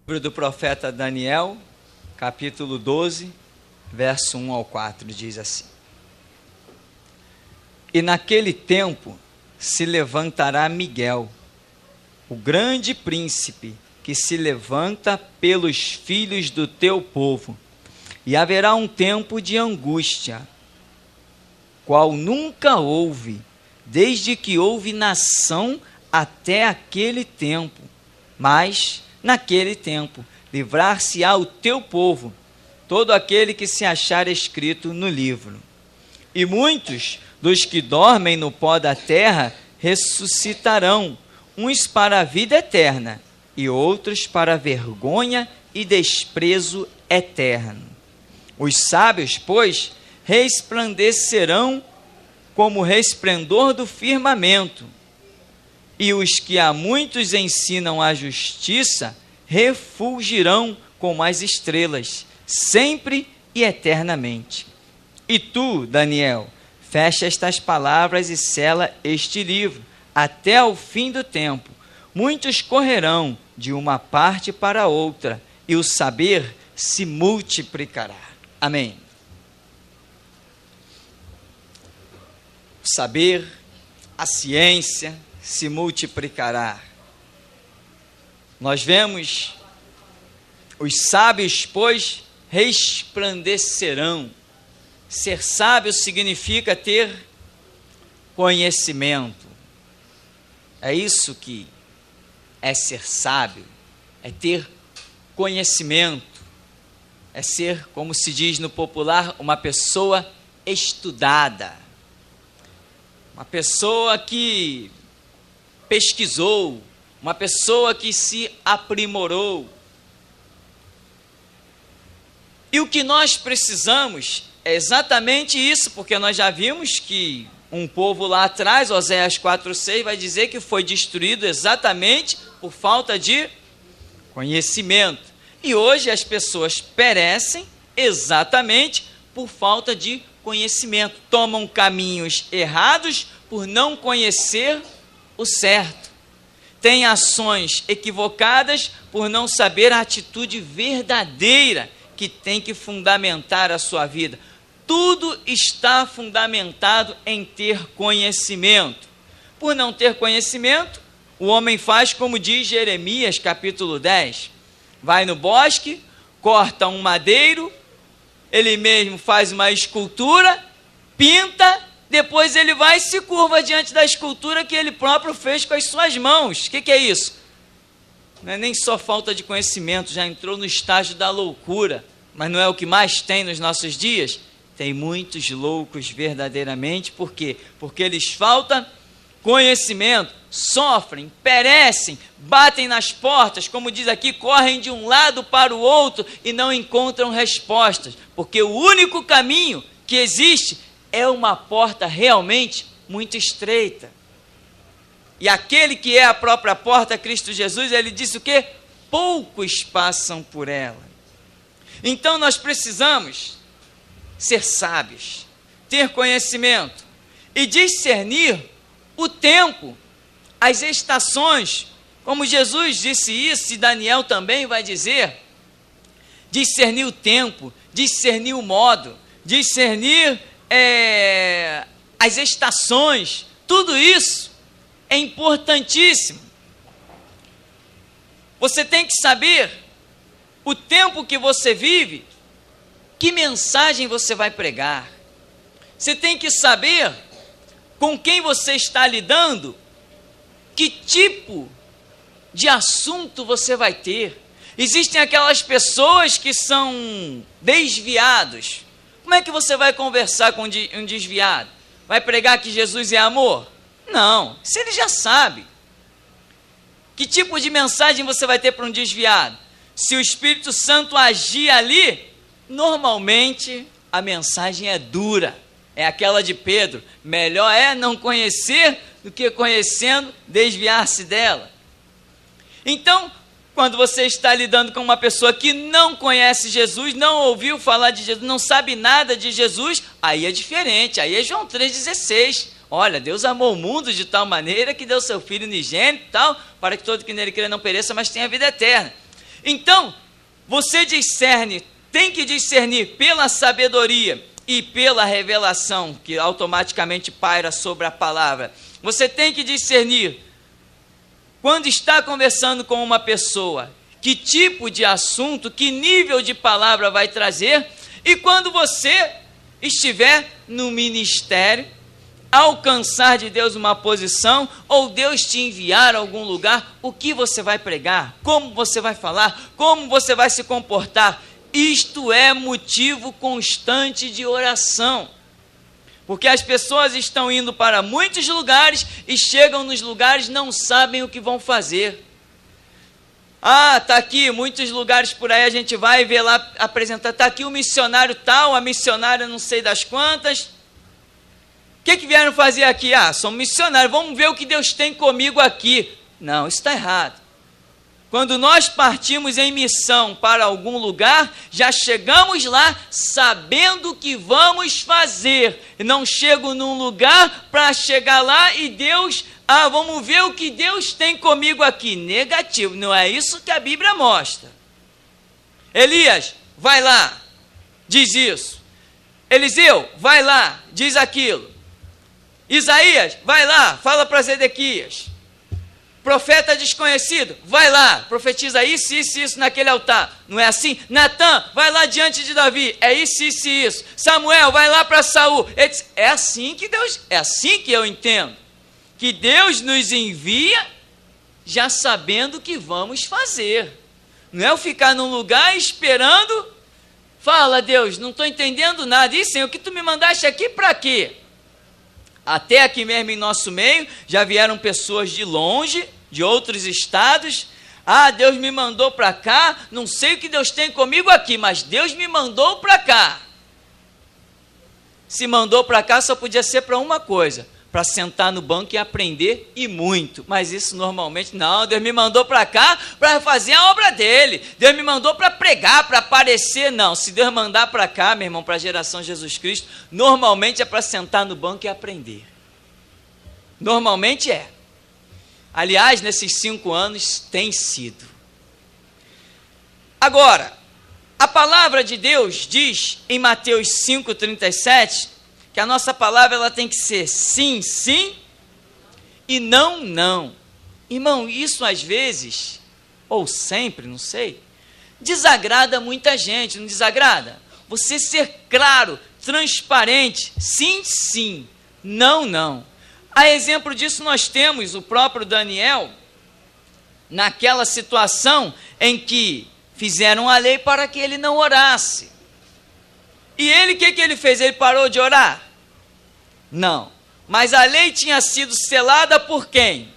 Livro do profeta Daniel, capítulo 12, verso 1 ao 4, diz assim: E naquele tempo se levantará Miguel, o grande príncipe, que se levanta pelos filhos do teu povo, e haverá um tempo de angústia, qual nunca houve, desde que houve nação até aquele tempo. Mas, naquele tempo, livrar-se-á o teu povo, todo aquele que se achar escrito no livro. E muitos dos que dormem no pó da terra ressuscitarão, uns para a vida eterna, e outros para a vergonha e desprezo eterno. Os sábios, pois, resplandecerão como o resplendor do firmamento, e os que a muitos ensinam a justiça refulgirão como as estrelas, sempre e eternamente. E tu, Daniel, fecha estas palavras e sela este livro, até ao fim do tempo. Muitos correrão de uma parte para outra, e o saber se multiplicará. Amém. O saber, a ciência se multiplicará. Nós vemos os sábios, pois, resplandecerão. Ser sábio significa ter conhecimento. É isso que é ser sábio, é ter conhecimento, é ser, como se diz no popular, uma pessoa estudada, uma pessoa que pesquisou, uma pessoa que se aprimorou. E o que nós precisamos é exatamente isso, porque nós já vimos que um povo lá atrás, Oséias 4:6, vai dizer que foi destruído exatamente por falta de conhecimento. E hoje as pessoas perecem exatamente por falta de conhecimento. Tomam caminhos errados por não conhecer o certo. Têm ações equivocadas por não saber a atitude verdadeira que tem que fundamentar a sua vida. Tudo está fundamentado em ter conhecimento. Por não ter conhecimento, o homem faz como diz Jeremias, capítulo 10. Vai no bosque, corta um madeiro, ele mesmo faz uma escultura, pinta, depois ele vai e se curva diante da escultura que ele próprio fez com as suas mãos. O que é isso? Não é nem só falta de conhecimento, já entrou no estágio da loucura, mas não é o que mais tem nos nossos dias? Tem muitos loucos verdadeiramente, por quê? Porque lhes falta conhecimento, sofrem, perecem, batem nas portas, como diz aqui, correm de um lado para o outro e não encontram respostas, porque o único caminho que existe é uma porta realmente muito estreita. E aquele que é a própria porta, Cristo Jesus, ele disse o quê? Poucos passam por ela. Então nós precisamos ser sábios, ter conhecimento e discernir o tempo, as estações, como Jesus disse isso, e Daniel também vai dizer, discernir o tempo, discernir o modo, discernir as estações, tudo isso é importantíssimo. Você tem que saber o tempo que você vive, que mensagem você vai pregar. Você tem que saber com quem você está lidando, que tipo de assunto você vai ter. Existem aquelas pessoas que são desviados. Como é que você vai conversar com um desviado? Vai pregar que Jesus é amor? Não, se ele já sabe. Que tipo de mensagem você vai ter para um desviado? Se o Espírito Santo agir ali, normalmente a mensagem é dura. É aquela de Pedro, melhor é não conhecer do que conhecendo desviar-se dela. Então, quando você está lidando com uma pessoa que não conhece Jesus, não ouviu falar de Jesus, não sabe nada de Jesus, aí é diferente, aí é João 3,16. Olha, Deus amou o mundo de tal maneira que deu seu Filho unigênito, tal, para que todo que nele crê não pereça, mas tenha vida eterna. Então, você discerne, tem que discernir pela sabedoria e pela revelação, que automaticamente paira sobre a palavra. Você tem que discernir, quando está conversando com uma pessoa, que tipo de assunto, que nível de palavra vai trazer, e quando você estiver no ministério, alcançar de Deus uma posição, ou Deus te enviar a algum lugar, o que você vai pregar, como você vai falar, como você vai se comportar. Isto é motivo constante de oração, porque as pessoas estão indo para muitos lugares e chegam nos lugares, não sabem o que vão fazer. Está aqui, muitos lugares por aí a gente vai ver lá apresentar, está aqui o missionário tal, a missionária não sei das quantas. O que vieram fazer aqui? Somos missionários, vamos ver o que Deus tem comigo aqui. Não, isso está errado. Quando nós partimos em missão para algum lugar, já chegamos lá sabendo o que vamos fazer. Não chego num lugar para chegar lá e Deus, vamos ver o que Deus tem comigo aqui. Negativo, não é isso que a Bíblia mostra. Elias, vai lá, diz isso. Eliseu, vai lá, diz aquilo. Isaías, vai lá, fala para Zedequias. Profeta desconhecido, vai lá, profetiza isso, isso, isso naquele altar. Não é assim? Natã, vai lá diante de Davi, é isso, isso e isso. Samuel, vai lá para Saul. É assim que Deus, é assim que eu entendo. Que Deus nos envia já sabendo o que vamos fazer. Não é eu ficar num lugar esperando. Fala, Deus, não estou entendendo nada. E Senhor, o que tu me mandaste aqui para quê? Até aqui mesmo em nosso meio, já vieram pessoas de longe, de outros estados. Deus me mandou para cá, não sei o que Deus tem comigo aqui, mas Deus me mandou para cá. Se mandou para cá, só podia ser para uma coisa, para sentar no banco e aprender, e muito. Mas isso normalmente, não, Deus me mandou para cá para fazer a obra dele. Deus me mandou para pregar, para aparecer. Não, se Deus mandar para cá, meu irmão, para a geração Jesus Cristo, normalmente é para sentar no banco e aprender. Normalmente é. Aliás, nesses 5 anos tem sido. Agora, a palavra de Deus diz em Mateus 5,37, que a nossa palavra ela tem que ser sim, sim e não, não. Irmão, isso às vezes, ou sempre, não sei, desagrada muita gente, não desagrada? Você ser claro, transparente, sim, sim, não, não. A exemplo disso nós temos o próprio Daniel, naquela situação em que fizeram a lei para que ele não orasse. E ele, o que ele fez? Ele parou de orar? Não. Mas a lei tinha sido selada por quem?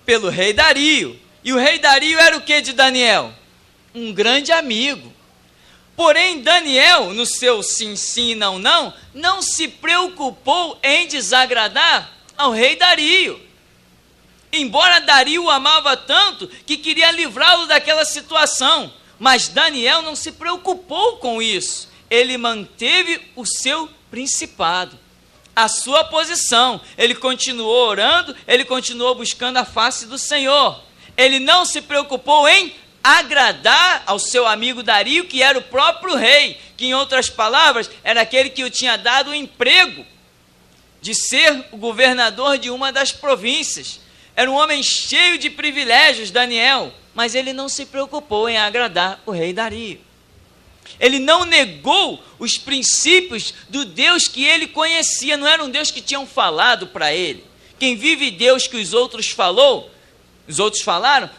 Pelo rei Dario. E o rei Dario era o que de Daniel? Um grande amigo. Porém, Daniel, no seu sim, sim, não, não, não se preocupou em desagradar ao rei Dario. Embora Dario o amava tanto que queria livrá-lo daquela situação, mas Daniel não se preocupou com isso. Ele manteve o seu principado, a sua posição. Ele continuou orando, ele continuou buscando a face do Senhor. Ele não se preocupou em agradar ao seu amigo Dario, que era o próprio rei, que em outras palavras, era aquele que o tinha dado o emprego de ser o governador de uma das províncias. Era um homem cheio de privilégios, Daniel, mas ele não se preocupou em agradar o rei Dario. Ele não negou os princípios do Deus que ele conhecia, não era um Deus que tinham falado para ele. Quem vive Deus que os outros falaram,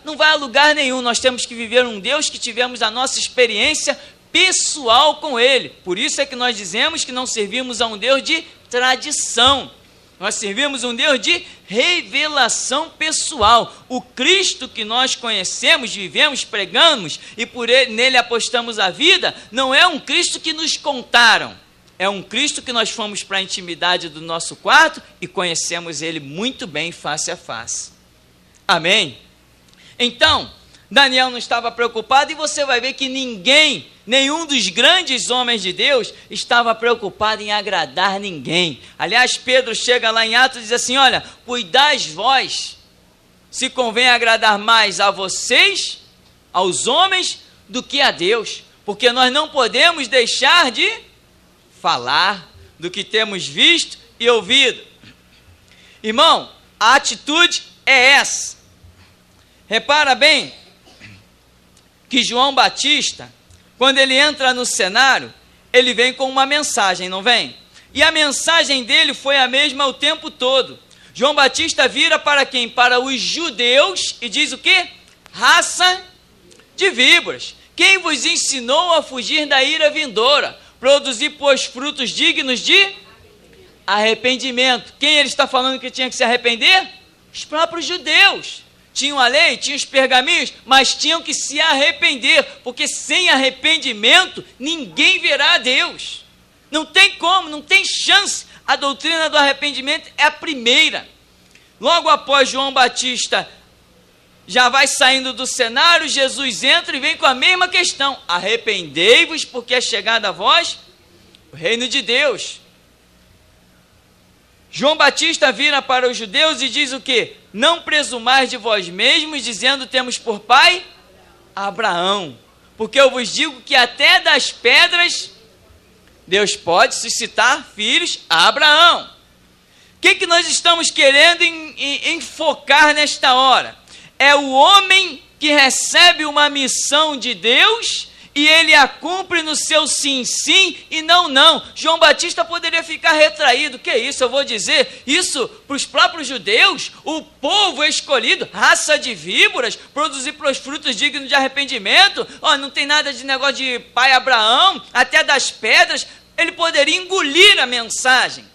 não vai a lugar nenhum. Nós temos que viver um Deus que tivemos a nossa experiência pessoal com ele. Por isso é que nós dizemos que não servimos a um Deus de tradição. Nós servimos um Deus de revelação pessoal. O Cristo que nós conhecemos, vivemos, pregamos e por ele, nele apostamos a vida, não é um Cristo que nos contaram. É um Cristo que nós fomos para a intimidade do nosso quarto e conhecemos ele muito bem face a face. Amém? Então, Daniel não estava preocupado e você vai ver que nenhum dos grandes homens de Deus estava preocupado em agradar ninguém. Aliás, Pedro chega lá em Atos e diz assim, olha, cuidais vós, se convém agradar mais a vocês aos homens do que a Deus, porque nós não podemos deixar de falar do que temos visto e ouvido. Irmão, a atitude é essa. Repara bem que João Batista, quando ele entra no cenário, ele vem com uma mensagem, não vem? E a mensagem dele foi a mesma o tempo todo. João Batista vira para quem? Para os judeus e diz o quê? Raça de víboras. Quem vos ensinou a fugir da ira vindoura? Produzir, pois, frutos dignos de arrependimento. Quem ele está falando que tinha que se arrepender? Os próprios judeus. Tinham a lei, tinham os pergaminhos, mas tinham que se arrepender, porque sem arrependimento ninguém verá a Deus. Não tem como, não tem chance. A doutrina do arrependimento é a primeira. Logo após João Batista já vai saindo do cenário, Jesus entra e vem com a mesma questão: arrependei-vos, porque é chegado a vós o reino de Deus. João Batista vira para os judeus e diz o quê? Não presumais de vós mesmos, dizendo temos por pai Abraão, porque eu vos digo que até das pedras Deus pode suscitar filhos a Abraão. O que nós estamos querendo enfocar nesta hora? É o homem que recebe uma missão de Deus e ele a cumpre no seu sim, sim e não, não. João Batista poderia ficar retraído. Que isso? Eu vou dizer isso para os próprios judeus, o povo escolhido, raça de víboras, produzir pelos frutos dignos de arrependimento. Não tem nada de negócio de pai Abraão, até das pedras. Ele poderia engolir a mensagem.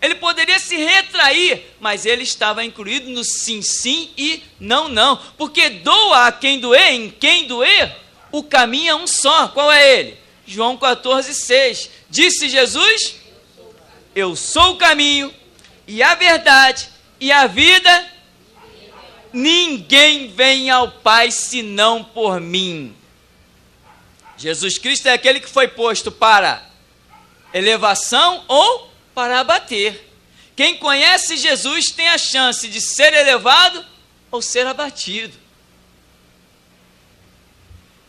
Ele poderia se retrair, mas ele estava incluído no sim, sim e não, não. Porque doa a quem doer, em quem doer, o caminho é um só. Qual é ele? João 14,6. Disse Jesus: eu sou o caminho e a verdade e a vida. Ninguém vem ao Pai senão por mim. Jesus Cristo é aquele que foi posto para elevação ou para abater. Quem conhece Jesus tem a chance de ser elevado ou ser abatido.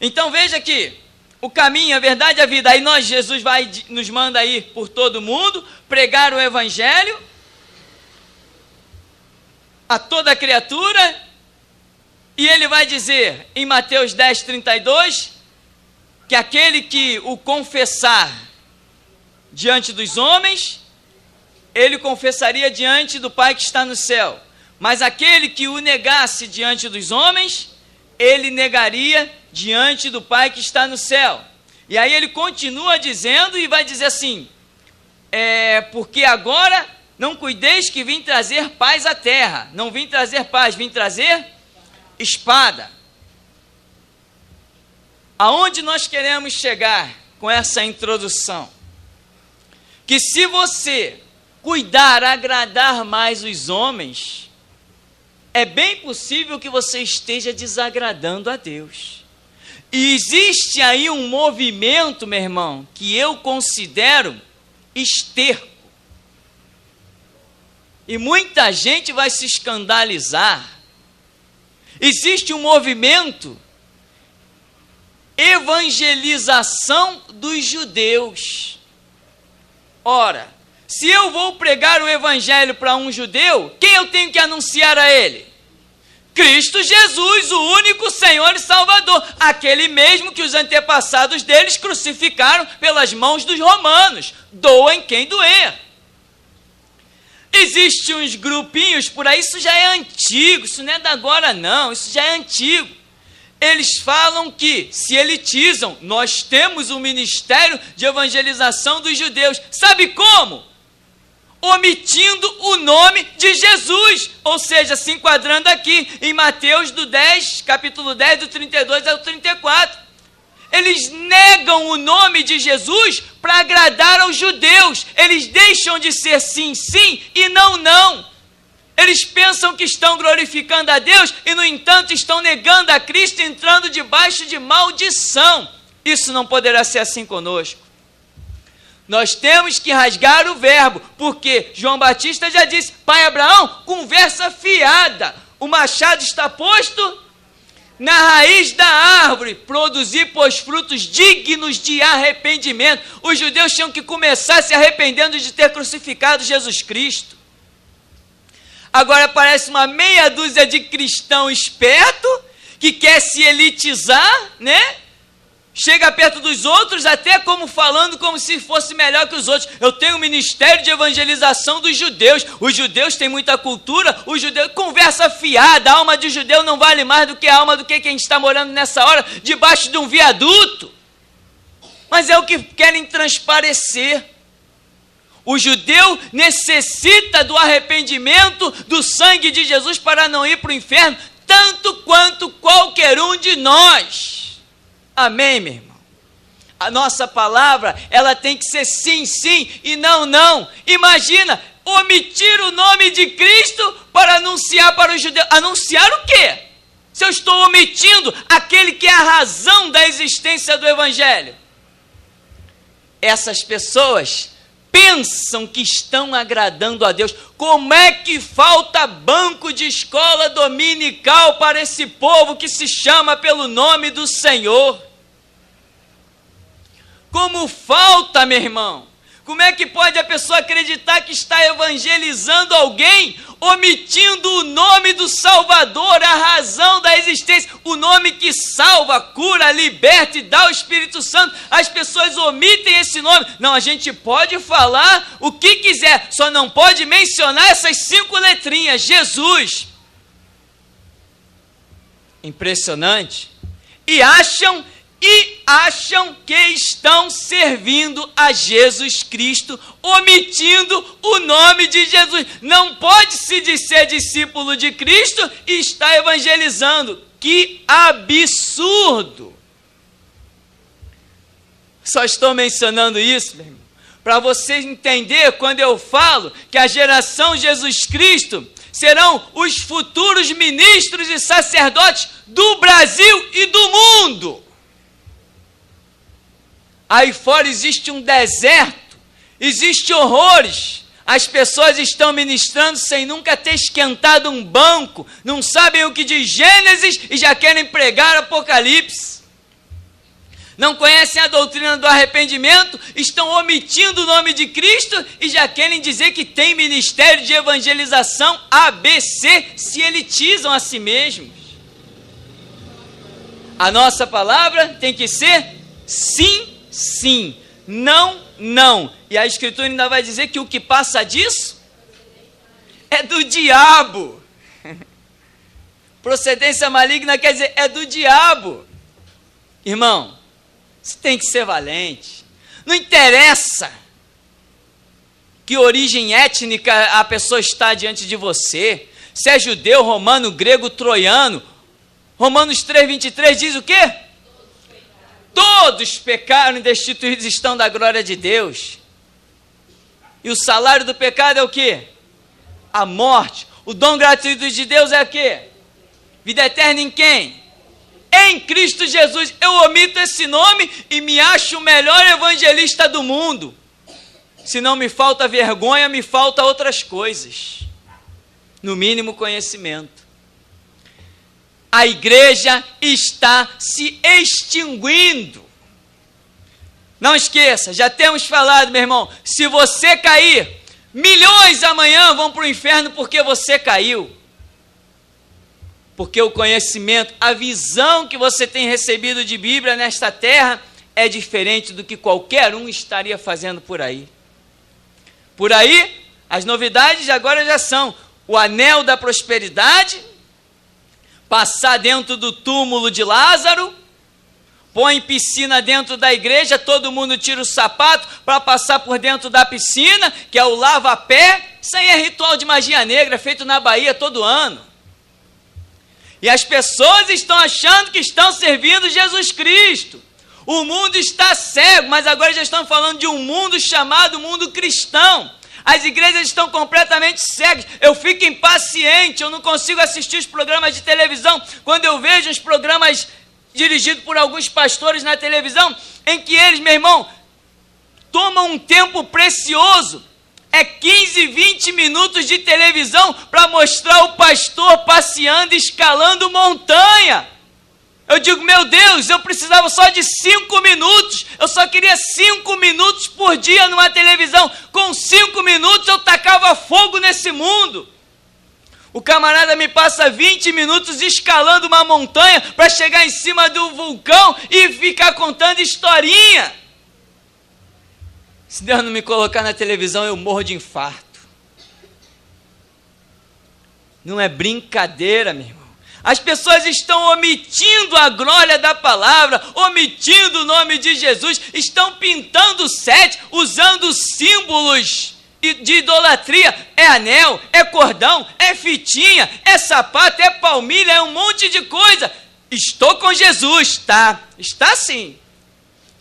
Então veja aqui, o caminho, a verdade e a vida. Aí Jesus nos manda ir por todo mundo, pregar o evangelho a toda criatura, e ele vai dizer em Mateus 10:32, que aquele que o confessar diante dos homens, ele confessaria diante do Pai que está no céu. Mas aquele que o negasse diante dos homens, ele negaria diante do Pai que está no céu. E aí ele continua dizendo e vai dizer assim: porque agora não cuideis que vim trazer paz à terra. Não vim trazer paz, vim trazer espada. Aonde nós queremos chegar com essa introdução? Que se você cuidar, agradar mais os homens, é bem possível que você esteja desagradando a Deus. E existe aí um movimento, meu irmão, que eu considero esterco. E muita gente vai se escandalizar. Existe um movimento evangelização dos judeus. Ora, se eu vou pregar o evangelho para um judeu, quem eu tenho que anunciar a ele? Cristo Jesus, o único Senhor e Salvador, aquele mesmo que os antepassados deles crucificaram pelas mãos dos romanos. Doem quem doer. Existem uns grupinhos por aí, isso já é antigo, isso não é da agora não, isso já é antigo. Eles falam que se elitizam, nós temos um ministério de evangelização dos judeus. Sabe como? Omitindo o nome de Jesus, ou seja, se enquadrando aqui em Mateus capítulo 10, do 32 ao 34. Eles negam o nome de Jesus para agradar aos judeus. Eles deixam de ser sim, sim e não, não. Eles pensam que estão glorificando a Deus e, no entanto, estão negando a Cristo, entrando debaixo de maldição. Isso não poderá ser assim conosco. Nós temos que rasgar o verbo, porque João Batista já disse: pai Abraão, conversa fiada, o machado está posto na raiz da árvore, produzir, pois, frutos dignos de arrependimento. Os judeus tinham que começar se arrependendo de ter crucificado Jesus Cristo. Agora parece uma meia dúzia de cristão esperto, que quer se elitizar, né? Chega perto dos outros, até como falando como se fosse melhor que os outros. Eu tenho um ministério de evangelização dos judeus. Os judeus têm muita cultura, os judeus, conversa fiada. A alma de judeu não vale mais do que a alma do que quem está morando nessa hora debaixo de um viaduto. Mas é o que querem transparecer. O judeu necessita do arrependimento do sangue de Jesus para não ir para o inferno, tanto quanto qualquer um de nós. Amém, meu irmão? A nossa palavra, ela tem que ser sim, sim e não, não. Imagina, omitir o nome de Cristo para anunciar para os judeus. Anunciar o quê? Se eu estou omitindo aquele que é a razão da existência do Evangelho. Essas pessoas pensam que estão agradando a Deus. Como é que falta banco de escola dominical para esse povo que se chama pelo nome do Senhor? Como falta, meu irmão? Como é que pode a pessoa acreditar que está evangelizando alguém, omitindo o nome do Salvador, a razão da existência, o nome que salva, cura, liberta e dá o Espírito Santo? As pessoas omitem esse nome. Não, a gente pode falar o que quiser, só não pode mencionar essas 5 letrinhas, Jesus. Impressionante. E acham que estão servindo a Jesus Cristo, omitindo o nome de Jesus. Não pode se dizer discípulo de Cristo e estar evangelizando. Que absurdo! Só estou mencionando isso, meu irmão, para você entender quando eu falo que a geração Jesus Cristo serão os futuros ministros e sacerdotes do Brasil e do mundo. Aí fora existe um deserto, existe horrores, as pessoas estão ministrando sem nunca ter esquentado um banco, não sabem o que diz Gênesis e já querem pregar Apocalipse. Não conhecem a doutrina do arrependimento, estão omitindo o nome de Cristo e já querem dizer que tem ministério de evangelização ABC, se elitizam a si mesmos. A nossa palavra tem que ser sim, sim, não, não. E a Escritura ainda vai dizer que o que passa disso é do diabo. Procedência maligna quer dizer é do diabo. Irmão, você tem que ser valente. Não interessa que origem étnica a pessoa está diante de você. Se é judeu, romano, grego, troiano. Romanos 3:23 diz o quê? Todos pecaram e destituídos estão da glória de Deus. E o salário do pecado é o quê? A morte. O dom gratuito de Deus é o quê? Vida eterna em quem? Em Cristo Jesus. Eu omito esse nome e me acho o melhor evangelista do mundo. Se não me falta vergonha, me falta outras coisas. No mínimo conhecimento. A igreja está se extinguindo. Não esqueça, já temos falado, meu irmão, se você cair, milhões amanhã vão para o inferno porque você caiu. Porque o conhecimento, a visão que você tem recebido de Bíblia nesta terra é diferente do que qualquer um estaria fazendo por aí. Por aí, as novidades agora já são o anel da prosperidade, passar dentro do túmulo de Lázaro, põe piscina dentro da igreja, todo mundo tira o sapato para passar por dentro da piscina, que é o lava-pé. Isso aí é ritual de magia negra, feito na Bahia todo ano. E as pessoas estão achando que estão servindo Jesus Cristo. O mundo está cego, mas agora já estão falando de um mundo chamado mundo cristão. As igrejas estão completamente cegas. Eu fico impaciente, eu não consigo assistir os programas de televisão. Quando eu vejo os programas dirigidos por alguns pastores na televisão, em que eles, meu irmão, tomam um tempo precioso. É 15, 20 minutos de televisão para mostrar o pastor passeando, escalando montanha. Eu digo, meu Deus, eu precisava só de 5 minutos, eu só queria 5 minutos por dia numa televisão. Com 5 minutos eu tacava fogo nesse mundo. O camarada me passa 20 minutos escalando uma montanha para chegar em cima do vulcão e ficar contando historinha. Se Deus não me colocar na televisão, eu morro de infarto. Não é brincadeira, meu irmão. As pessoas estão omitindo a glória da palavra, omitindo o nome de Jesus, estão pintando sete, usando símbolos de idolatria. É anel, é cordão, é fitinha, é sapato, é palmilha, é um monte de coisa. Estou com Jesus, tá? Está sim.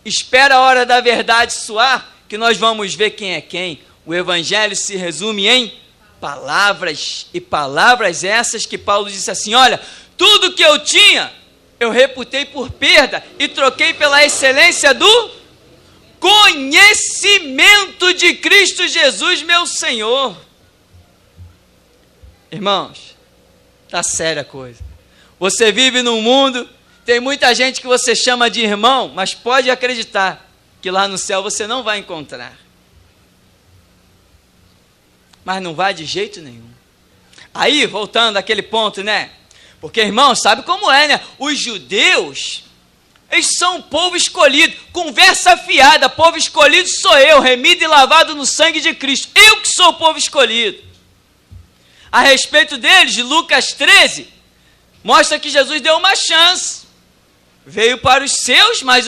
Espera a hora da verdade soar, que nós vamos ver quem é quem. O evangelho se resume em palavras, e palavras essas que Paulo disse assim, olha, tudo que eu tinha, eu reputei por perda, e troquei pela excelência do conhecimento de Cristo Jesus, meu Senhor. Irmãos, tá séria a coisa. Você vive num mundo, tem muita gente que você chama de irmão, mas pode acreditar que lá no céu você não vai encontrar. Mas não vai de jeito nenhum. Aí, voltando àquele ponto, né? Porque, irmão, sabe como é, né? Os judeus, eles são um povo escolhido. Conversa fiada, povo escolhido sou eu, remido e lavado no sangue de Cristo. Eu que sou o povo escolhido. A respeito deles, Lucas 13, mostra que Jesus deu uma chance. Veio para os seus, mas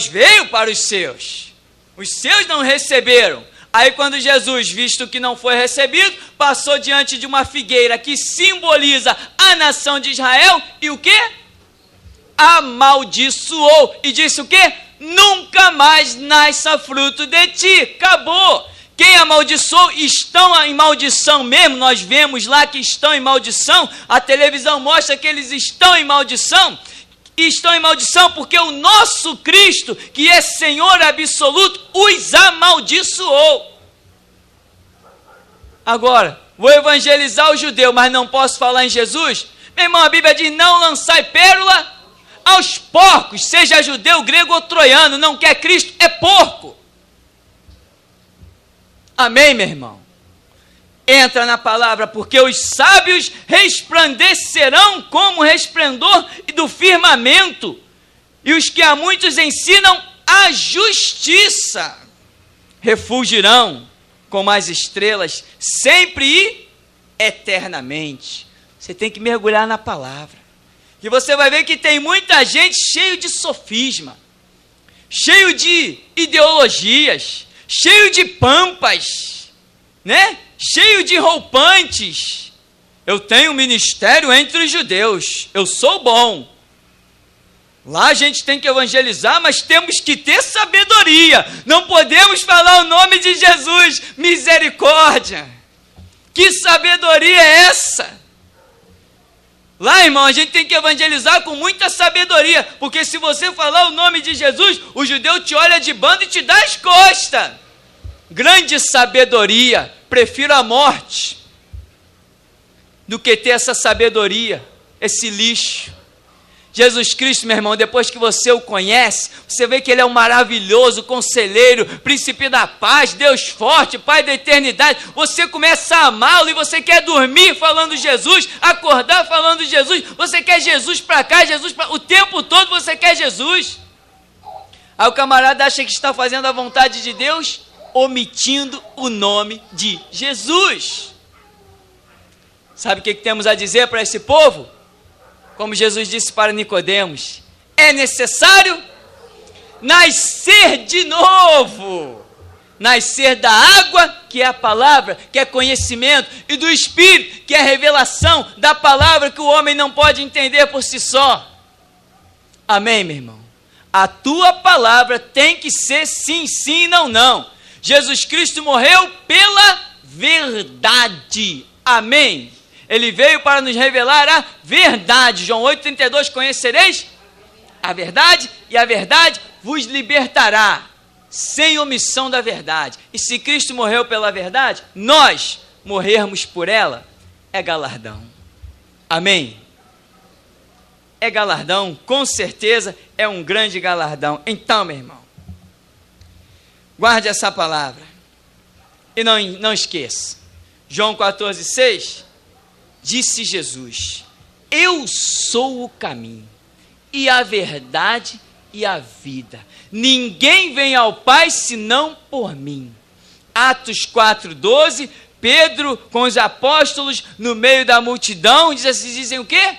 veio para os seus. Os seus não receberam. Aí quando Jesus, visto que não foi recebido, passou diante de uma figueira que simboliza a nação de Israel, e o quê? Amaldiçoou, e disse o quê? Nunca mais nasça fruto de ti, acabou. Quem amaldiçoou, estão em maldição mesmo, nós vemos lá que estão em maldição, a televisão mostra que eles estão em maldição, e estão em maldição porque o nosso Cristo, que é Senhor absoluto, os amaldiçoou. Agora, vou evangelizar o judeu, mas não posso falar em Jesus? Meu irmão, a Bíblia diz, não lançai pérola aos porcos, seja judeu, grego ou troiano, não quer Cristo, é porco. Amém, meu irmão? Entra na palavra, porque os sábios resplandecerão como o resplendor do firmamento, e os que a muitos ensinam a justiça refulgirão como as estrelas, sempre e eternamente. Você tem que mergulhar na palavra, e você vai ver que tem muita gente cheio de sofisma, cheio de ideologias, cheio de pampas, né? Cheio de roupantes. Eu tenho um ministério entre os judeus, eu sou bom. Lá a gente tem que evangelizar, mas temos que ter sabedoria. Não podemos falar o nome de Jesus. Misericórdia. Que sabedoria é essa? Lá, irmão, a gente tem que evangelizar com muita sabedoria, porque se você falar o nome de Jesus, o judeu te olha de banda e te dá as costas. Grande sabedoria. Prefiro a morte do que ter essa sabedoria, esse lixo. Jesus Cristo, meu irmão, depois que você o conhece, você vê que Ele é um maravilhoso conselheiro, príncipe da paz, Deus forte, Pai da eternidade. Você começa a amá-lo e você quer dormir falando Jesus, acordar falando Jesus. Você quer Jesus para cá, Jesus para... O tempo todo você quer Jesus. Aí o camarada acha que está fazendo a vontade de Deus, omitindo o nome de Jesus. Sabe o que temos a dizer para esse povo? Como Jesus disse para Nicodemos, é necessário nascer de novo. Nascer da água, que é a palavra, que é conhecimento, e do Espírito, que é a revelação da palavra que o homem não pode entender por si só. Amém, meu irmão? A tua palavra tem que ser sim, sim, não, não. Jesus Cristo morreu pela verdade. Amém? Ele veio para nos revelar a verdade. João 8,32, conhecereis a verdade, e a verdade vos libertará, sem omissão da verdade. E se Cristo morreu pela verdade, nós morrermos por ela, é galardão. Amém? é galardão, com certeza é um grande galardão. Então, meu irmão, guarde essa palavra e não esqueça. João 14,6, disse Jesus: eu sou o caminho e a verdade e a vida. Ninguém vem ao Pai senão por mim. Atos 4,12, Pedro com os apóstolos no meio da multidão, dizem o quê?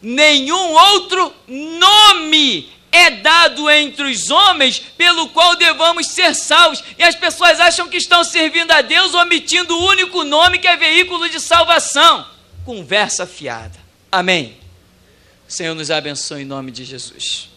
Nenhum outro nome é dado entre os homens pelo qual devamos ser salvos. E as pessoas acham que estão servindo a Deus omitindo o único nome que é veículo de salvação. Conversa fiada. Amém. O Senhor nos abençoe em nome de Jesus.